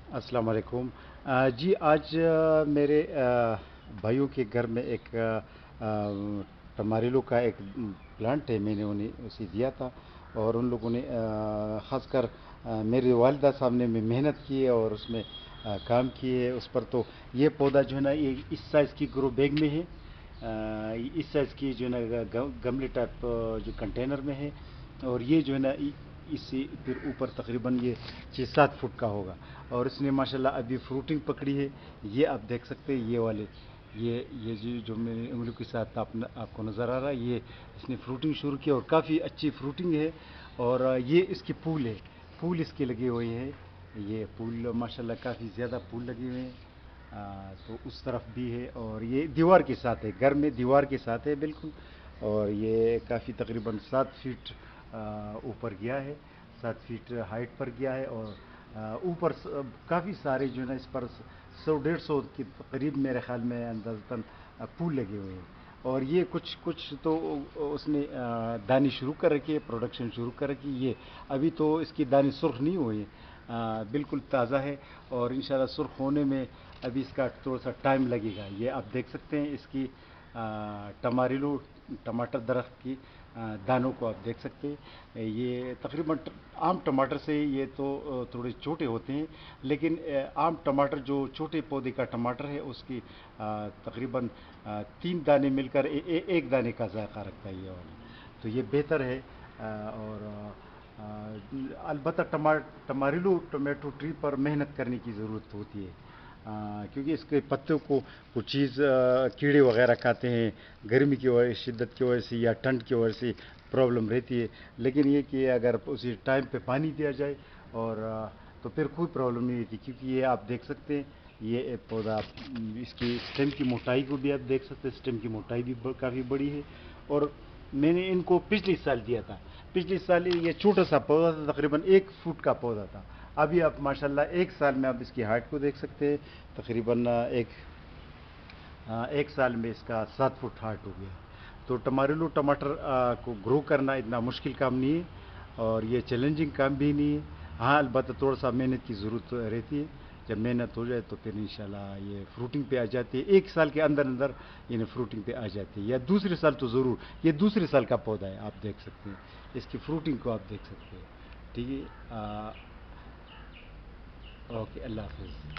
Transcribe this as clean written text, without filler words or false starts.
السلام علیکم۔ جی آج میرے بھائیوں کے گھر میں ایک ٹماریلو کا ایک پلانٹ ہے، میں نے انہیں اسے دیا تھا، اور ان لوگوں نے خاص کر میری والدہ صاحب نے میں محنت کی ہے اور اس میں کام کیے ہے اس پر۔ تو یہ پودا جو ہے نا، یہ اس سائز کی گرو بیگ میں ہے، اس سائز کی جو ہے نا گملے ٹائپ جو کنٹینر میں ہے، اور یہ جو ہے نا اس سے پھر اوپر تقریباً یہ 6-7 فٹ کا ہوگا، اور اس نے ماشاءاللہ ابھی فروٹنگ پکڑی ہے۔ یہ آپ دیکھ سکتے ہیں، یہ والے یہ جو میری انگلیوں کے ساتھ آپ کو نظر آ رہا ہے، یہ اس نے فروٹنگ شروع کی اور کافی اچھی فروٹنگ ہے، اور یہ اس کے پھول ہے، پھول اس کے لگے ہوئے ہیں، یہ پھول ماشاءاللہ کافی زیادہ پھول لگے ہوئے ہیں۔ تو اس طرف بھی ہے، اور یہ دیوار کے ساتھ ہے، گھر میں دیوار کے ساتھ ہے بالکل، اور یہ کافی تقریباً 7 فٹ اوپر گیا ہے، 7 فٹ ہائٹ پر گیا ہے، اور اوپر کافی سارے جو ہے نا اس پر 100-150 کے قریب میرے خیال میں اندازتاً پھول لگے ہوئے ہیں، اور یہ کچھ تو اس نے دانی شروع کر رکھی ہے، پروڈکشن شروع کر رکھی ہے۔ یہ ابھی تو اس کی دانی سرخ نہیں ہوئی ہیں، بالکل تازہ ہے، اور انشاءاللہ سرخ ہونے میں ابھی اس کا تھوڑا سا ٹائم لگے گا۔ یہ آپ دیکھ سکتے ہیں اس کی ٹماریلو ٹماٹر درخت کی دانوں کو آپ دیکھ سکتے ہیں، یہ تقریباً عام ٹماٹر سے یہ تو تھوڑے چھوٹے ہوتے ہیں، لیکن عام ٹماٹر جو چھوٹے پودے کا ٹماٹر ہے اس کی تقریباً 3 دانے مل کر ایک دانے کا ذائقہ رکھتا ہے یہ والا، تو یہ بہتر ہے۔ اور البتہ ٹماریلو ٹمیٹو ٹری پر محنت کرنے کی ضرورت ہوتی ہے، کیونکہ اس کے پتوں کو کچھ چیز کیڑے وغیرہ کھاتے ہیں، گرمی کی وجہ شدت کی وجہ سے یا ٹھنڈ کی وجہ سے پرابلم رہتی ہے، لیکن یہ کہ اگر اسی ٹائم پہ پانی دیا جائے اور تو پھر کوئی پرابلم نہیں ہوتی، کیونکہ یہ آپ دیکھ سکتے ہیں، یہ پودا اس کی اسٹیم کی موٹائی کو بھی آپ دیکھ سکتے ہیں، اسٹیم کی موٹائی بھی کافی بڑی ہے، اور میں نے ان کو پچھلے سال دیا تھا، پچھلے سال یہ چھوٹا سا پودا تھا، تقریباً 1 فٹ کا پودا تھا، ابھی آپ ماشاءاللہ 1 سال میں آپ اس کی ہائٹ کو دیکھ سکتے ہیں، تقریباً ایک سال میں اس کا 7 فٹ ہائٹ ہو گیا ہے۔ تو ٹماریلو ٹماٹر کو گرو کرنا اتنا مشکل کام نہیں ہے، اور یہ چیلنجنگ کام بھی نہیں ہے، ہاں البتہ تھوڑا سا محنت کی ضرورت رہتی ہے، جب محنت ہو جائے تو پھر انشاءاللہ یہ فروٹنگ پہ آ جاتی ہے، 1 سال کے اندر اندر یہ فروٹنگ پہ آ جاتی ہے، یا دوسرے سال تو ضرور، یہ دوسرے سال کا پودا ہے، آپ دیکھ سکتے ہیں اس کی فروٹنگ کو آپ دیکھ سکتے ہیں، ٹھیک ہے۔ اوکے، اللہ حافظ۔